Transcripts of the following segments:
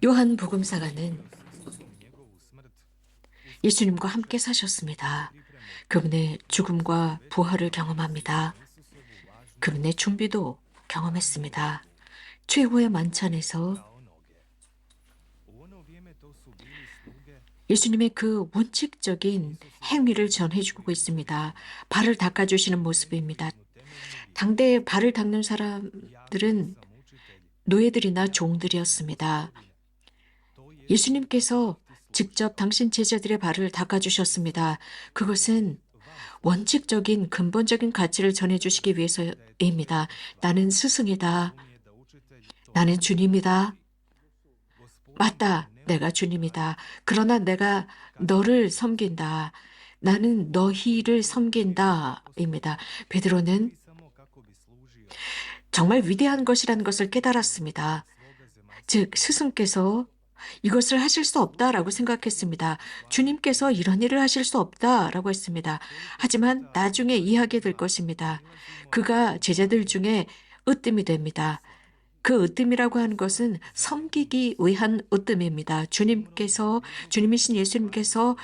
요한 복음사가는 예수님과 함께 사셨습니다. 그분의 죽음과 부활을 경험합니다. 그분의 준비도 경험했습니다. 최후의 만찬에서 예수님의 그 원칙적인 행위를 전해주고 있습니다. 발을 닦아주시는 모습입니다. 당대에 발을 닦는 사람들은 노예들이나 종들이었습니다. 예수님께서 직접 당신 제자들의 발을 닦아주셨습니다. 그것은 원칙적인 근본적인 가치를 전해주시기 위해서입니다. 나는 스승이다. 나는 주님이다. 맞다. 내가 주님이다. 그러나 내가 너를 섬긴다. 나는 너희를 섬긴다. 입니다. 베드로는 정말 위대한 것이라는 것을 깨달았습니다. 즉, 스승께서 이것을 하실 수 없다라고 생각했습니다. 주님께서 이런 일을 하실 수 없다라고 했습니다. 하지만 나중에 이해하게 될 것입니다. 그가 제자들 중에 으뜸이 됩니다. 그 으뜸이라고 하는 것은 섬기기 위한 으뜸입니다. 주님이신 예수님께서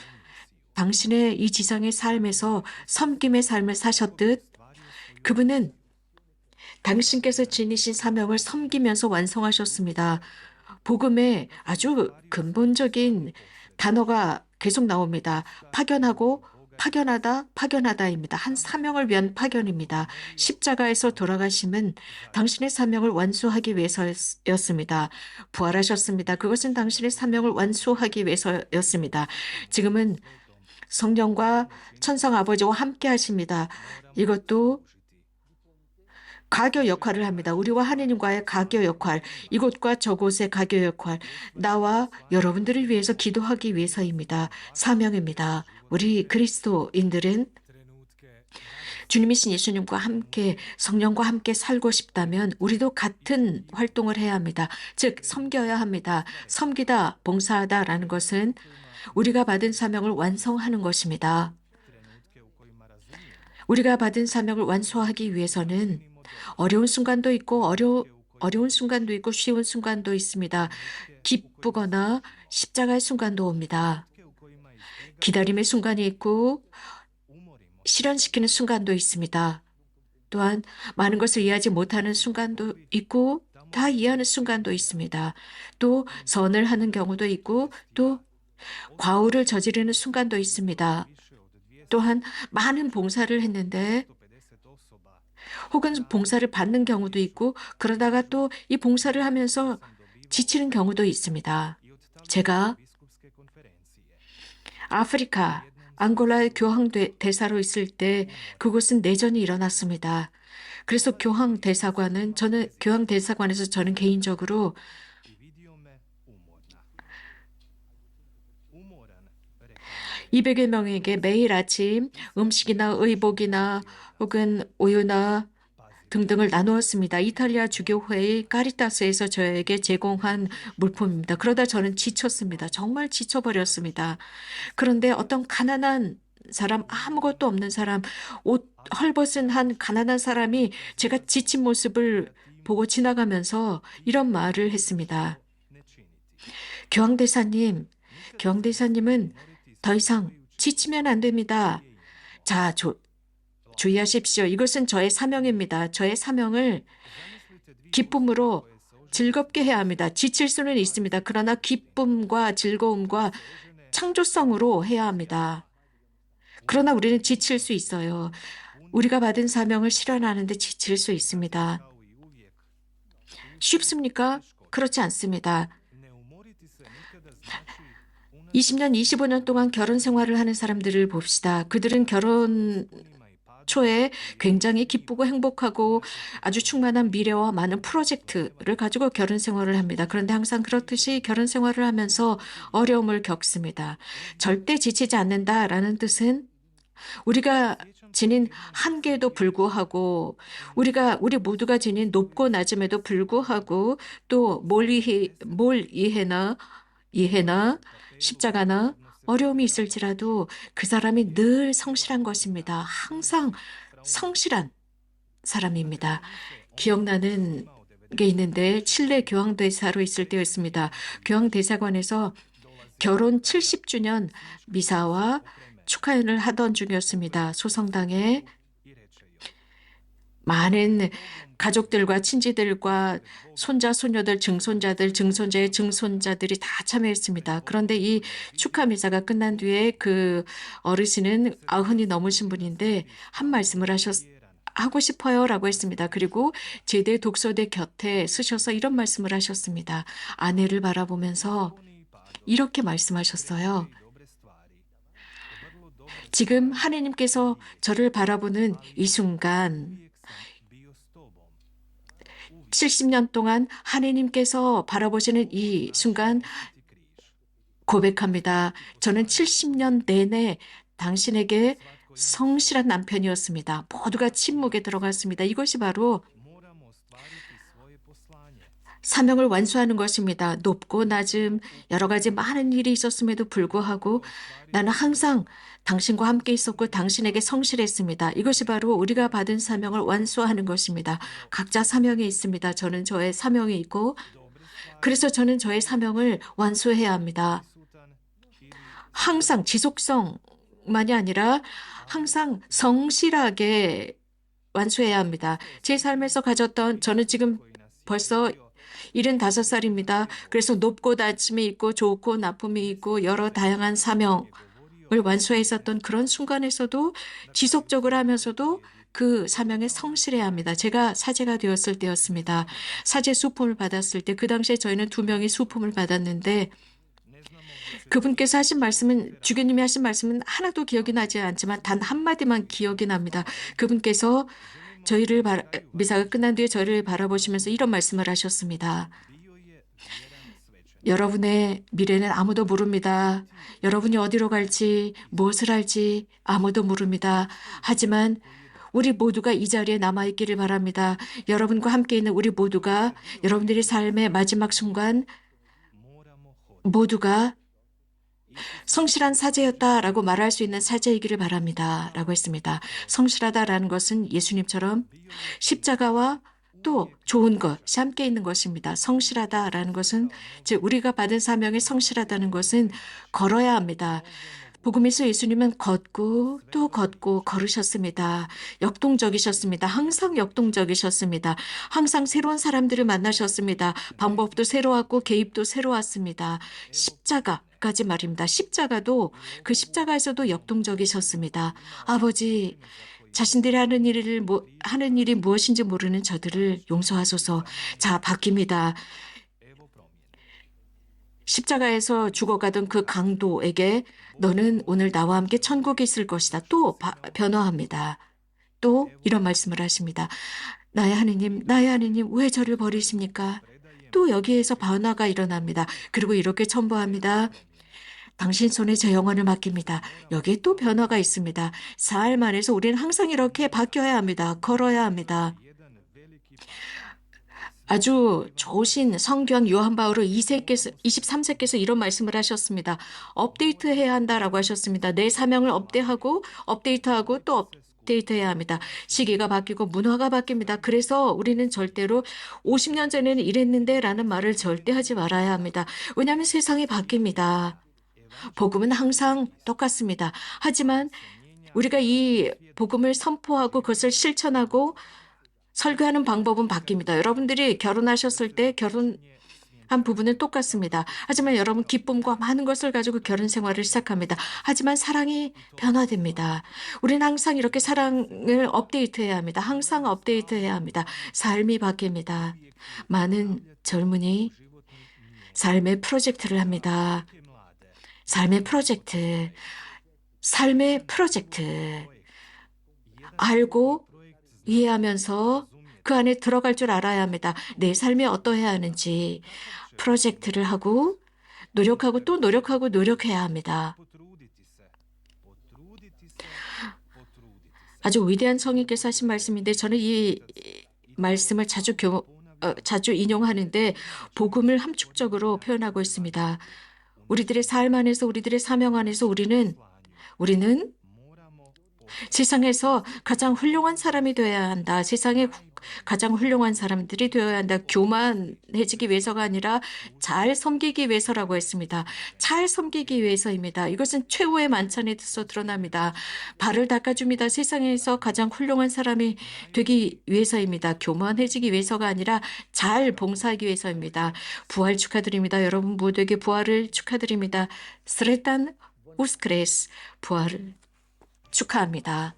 당신의 이 지상의 삶에서 섬김의 삶을 사셨듯 그분은 당신께서 지니신 사명을 섬기면서 완성하셨습니다. 복음에 아주 근본적인 단어가 계속 나옵니다. 파견하고 파견하다, 파견하다입니다. 한 사명을 위한 파견입니다. 십자가에서 돌아가심은 당신의 사명을 완수하기 위해서였습니다. 부활하셨습니다. 그것은 당신의 사명을 완수하기 위해서였습니다. 지금은 성령과 천성 아버지와 함께 하십니다. 이것도 가교 역할을 합니다. 우리와 하느님과의 가교 역할, 이곳과 저곳의 가교 역할, 나와 여러분들을 위해서 기도하기 위해서입니다. 사명입니다. 우리 그리스도인들은 주님이신 예수님과 함께 성령과 함께 살고 싶다면 우리도 같은 활동을 해야 합니다. 즉 섬겨야 합니다. 섬기다, 봉사하다라는 것은 우리가 받은 사명을 완성하는 것입니다. 우리가 받은 사명을 완수하기 위해서는 어려운 순간도 있고 어려운 순간도 있고 쉬운 순간도 있습니다. 기쁘거나 십자가의 순간도 옵니다. 기다림의 순간이 있고 실현시키는 순간도 있습니다. 또한 많은 것을 이해하지 못하는 순간도 있고 다 이해하는 순간도 있습니다. 또 선을 하는 경우도 있고 또 과오를 저지르는 순간도 있습니다. 또한 많은 봉사를 했는데 혹은 봉사를 받는 경우도 있고 그러다가 또 이 봉사를 하면서 지치는 경우도 있습니다. 제가 아프리카, 앙골라의 교황 대사로 있을 때 그곳은 내전이 일어났습니다. 그래서 교황 대사관에서 저는 개인적으로 200여 명에게 매일 아침 음식이나 의복이나 혹은 우유나 등등을 나누었습니다. 이탈리아 주교회의 카리타스에서 저에게 제공한 물품입니다. 그러다 저는 지쳤습니다. 정말 지쳐버렸습니다. 그런데 어떤 가난한 사람, 아무것도 없는 사람, 옷 헐벗은 한 가난한 사람이 제가 지친 모습을 보고 지나가면서 이런 말을 했습니다. 교황대사님은 더 이상 지치면 안 됩니다. 자, 주의하십시오. 이것은 저의 사명입니다. 저의 사명을 기쁨으로 즐겁게 해야 합니다. 지칠 수는 있습니다. 그러나 기쁨과 즐거움과 창조성으로 해야 합니다. 그러나 우리는 지칠 수 있어요. 우리가 받은 사명을 실현하는데 지칠 수 있습니다. 쉽습니까? 그렇지 않습니다. 20년, 25년 동안 결혼 생활을 하는 사람들을 봅시다. 그들은 결혼 초에 굉장히 기쁘고 행복하고 아주 충만한 미래와 많은 프로젝트를 가지고 결혼 생활을 합니다. 그런데 항상 그렇듯이 결혼 생활을 하면서 어려움을 겪습니다. 절대 지치지 않는다라는 뜻은 우리가 지닌 한계에도 불구하고 우리 모두가 지닌 높고 낮음에도 불구하고 또 뭘 이해나 십자가나 어려움이 있을지라도 그 사람이 늘 성실한 것입니다. 항상 성실한 사람입니다. 기억나는 게 있는데 칠레 교황대사로 있을 때였습니다. 교황대사관에서 결혼 70주년 미사와 축하연을 하던 중이었습니다. 소성당에 많은 가족들과 친지들과 손자, 손녀들, 증손자들, 증손자의 증손자들이 다 참여했습니다. 그런데 이 축하 미사가 끝난 뒤에 그 어르신은 90이 넘으신 분인데 한 말씀을 하고 싶어요라고 했습니다. 그리고 제대 독서대 곁에 쓰셔서 이런 말씀을 하셨습니다. 아내를 바라보면서 이렇게 말씀하셨어요. 지금 하느님께서 저를 바라보는 이 순간 70년 동안 하느님께서 바라보시는 이 순간 고백합니다. 저는 70년 내내 당신에게 성실한 남편이었습니다. 모두가 침묵에 들어갔습니다. 이것이 바로 사명을 완수하는 것입니다. 높고 낮음, 여러 가지 많은 일이 있었음에도 불구하고 나는 항상 당신과 함께 있었고 당신에게 성실했습니다. 이것이 바로 우리가 받은 사명을 완수하는 것입니다. 각자 사명이 있습니다. 저는 저의 사명이 있고 그래서 저는 저의 사명을 완수해야 합니다. 항상 지속성만이 아니라 항상 성실하게 완수해야 합니다. 제 삶에서 가졌던 저는 지금 벌써 75살입니다. 그래서 높고 낮음이 있고 좋고 나쁨이 있고 여러 다양한 사명을 완수해 있었던 그런 순간에서도 지속적으로 하면서도 그 사명에 성실해야 합니다. 제가 사제가 되었을 때였습니다. 사제 수품을 받았을 때 그 당시에 저희는 2명이 수품을 받았는데 그분께서 하신 말씀은 주교님이 하신 말씀은 하나도 기억이 나지 않지만 단 한마디만 기억이 납니다. 그분께서 미사가 끝난 뒤에 저희를 바라보시면서 이런 말씀을 하셨습니다. 여러분의 미래는 아무도 모릅니다. 여러분이 어디로 갈지, 무엇을 할지 아무도 모릅니다. 하지만 우리 모두가 이 자리에 남아있기를 바랍니다. 여러분과 함께 있는 우리 모두가 여러분들의 삶의 마지막 순간 모두가 성실한 사제였다라고 말할 수 있는 사제이기를 바랍니다. 라고 했습니다. 성실하다라는 것은 예수님처럼 십자가와 또 좋은 것이 함께 있는 것입니다. 성실하다라는 것은 즉 우리가 받은 사명에 성실하다는 것은 걸어야 합니다. 복음에서 예수님은 걷고 또 걷고 걸으셨습니다. 역동적이셨습니다. 항상 역동적이셨습니다. 항상 새로운 사람들을 만나셨습니다. 방법도 새로웠고 개입도 새로웠습니다. 십자가까지 말입니다. 십자가도 그 십자가에서도 역동적이셨습니다. 아버지, 자신들이 하는 일이 무엇인지 모르는 저들을 용서하소서. 자, 바뀝니다. 십자가에서 죽어가던 그 강도에게 너는 오늘 나와 함께 천국에 있을 것이다. 또 변화합니다. 또 이런 말씀을 하십니다. 나의 하느님, 왜 저를 버리십니까? 또 여기에서 변화가 일어납니다. 그리고 이렇게 첨부합니다. 당신 손에 제 영혼을 맡깁니다. 여기에 또 변화가 있습니다. 사흘 만에서 우리는 항상 이렇게 바뀌어야 합니다. 걸어야 합니다. 아주 좋으신 성경 요한 바오로 23세께서 이런 말씀을 하셨습니다. 업데이트해야 한다라고 하셨습니다. 내 사명을 업데이트하고 또 업데이트해야 합니다. 시기가 바뀌고 문화가 바뀝니다. 그래서 우리는 절대로 50년 전에는 이랬는데 라는 말을 절대 하지 말아야 합니다. 왜냐하면 세상이 바뀝니다. 복음은 항상 똑같습니다. 하지만 우리가 이 복음을 선포하고 그것을 실천하고 설교하는 방법은 바뀝니다. 여러분들이 결혼하셨을 때 결혼한 부분은 똑같습니다. 하지만 여러분 기쁨과 많은 것을 가지고 결혼 생활을 시작합니다. 하지만 사랑이 변화됩니다. 우리는 항상 이렇게 사랑을 업데이트해야 합니다. 항상 업데이트해야 합니다. 삶이 바뀝니다. 많은 젊은이 삶의 프로젝트를 합니다. 삶의 프로젝트. 알고 이해하면서 그 안에 들어갈 줄 알아야 합니다. 내 삶이 어떠해야 하는지 프로젝트를 하고 노력하고 또 노력하고 노력해야 합니다. 아주 위대한 성인께서 하신 말씀인데 저는 이 말씀을 자주 인용하는데 복음을 함축적으로 표현하고 있습니다. 우리들의 삶 안에서 우리들의 사명 안에서 우리는 세상에서 가장 훌륭한 사람이 되어야 한다. 가장 훌륭한 사람들이 되어야 한다. 교만해지기 위해서가 아니라 잘 섬기기 위해서라고 했습니다. 잘 섬기기 위해서입니다. 이것은 최후의 만찬에서 드러납니다. 발을 닦아줍니다. 세상에서 가장 훌륭한 사람이 되기 위해서입니다. 교만해지기 위해서가 아니라 잘 봉사하기 위해서입니다. 부활 축하드립니다. 여러분 모두에게 부활을 축하드립니다. 스레탄 우스크레스 부활을 축하합니다.